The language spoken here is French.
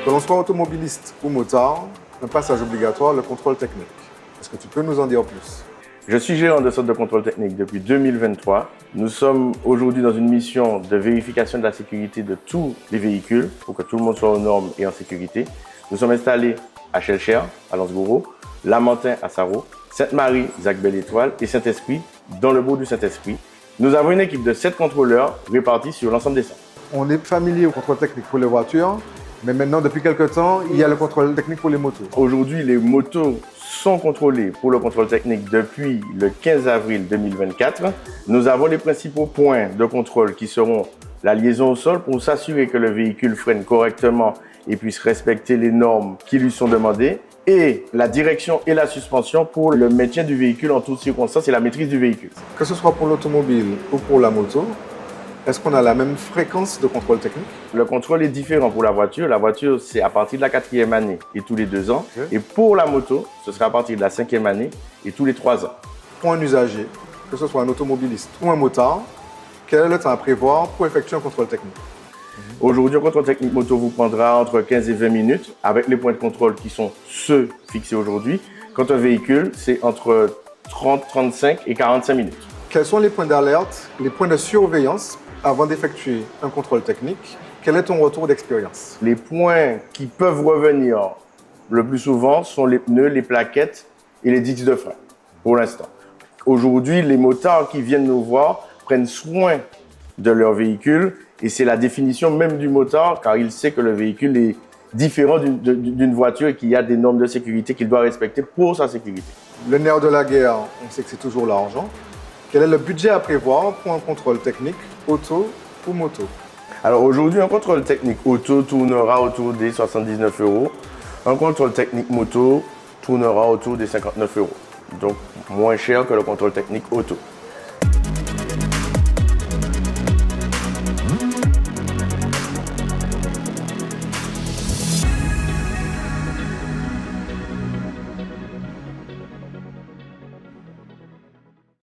Que l'on soit automobiliste ou motard, un passage obligatoire, le contrôle technique. Est-ce que tu peux nous en dire plus? Je suis gérant de centre de contrôle technique depuis 2023. Nous sommes aujourd'hui dans une mission de vérification de la sécurité de tous les véhicules pour que tout le monde soit aux normes et en sécurité. Nous sommes installés à Chelcher, à Lens-Gouraud, Lamentin à Sarreau, Sainte-Marie, Zac-Belle-Étoile et Saint-Esprit, dans le bourg du Saint-Esprit. Nous avons une équipe de 7 contrôleurs répartis sur l'ensemble des centres. On est familier au contrôle technique pour les voitures, mais maintenant, depuis quelques temps, il y a le contrôle technique pour les motos. Aujourd'hui, les motos sont contrôlées pour le contrôle technique depuis le 15 avril 2024. Nous avons les principaux points de contrôle qui seront la liaison au sol pour s'assurer que le véhicule freine correctement et puisse respecter les normes qui lui sont demandées, et la direction et la suspension pour le maintien du véhicule en toutes circonstances et la maîtrise du véhicule. Que ce soit pour l'automobile ou pour la moto, est-ce qu'on a la même fréquence de contrôle technique? Le contrôle est différent pour la voiture. La voiture, c'est à partir de la 4e année et tous les 2 ans. Okay. Et pour la moto, ce sera à partir de la 5e année et tous les 3 ans. Pour un usager, que ce soit un automobiliste ou un motard, quel est le temps à prévoir pour effectuer un contrôle technique? Aujourd'hui, un contrôle technique moto vous prendra entre 15 et 20 minutes avec les points de contrôle qui sont ceux fixés aujourd'hui. Quant au véhicule, c'est entre 30, 35 et 45 minutes. Quels sont les points d'alerte, les points de surveillance avant d'effectuer un contrôle technique? Quel est ton retour d'expérience? Les points qui peuvent revenir le plus souvent sont les pneus, les plaquettes et les disques de frein, pour l'instant. Aujourd'hui, les motards qui viennent nous voir prennent soin de leur véhicule et c'est la définition même du motard, car il sait que le véhicule est différent d'une voiture et qu'il y a des normes de sécurité qu'il doit respecter pour sa sécurité. Le nerf de la guerre, on sait que c'est toujours l'argent. Quel est le budget à prévoir pour un contrôle technique auto ou moto? Alors aujourd'hui, un contrôle technique auto tournera autour des 79 €. Un contrôle technique moto tournera autour des 59 €. Donc moins cher que le contrôle technique auto.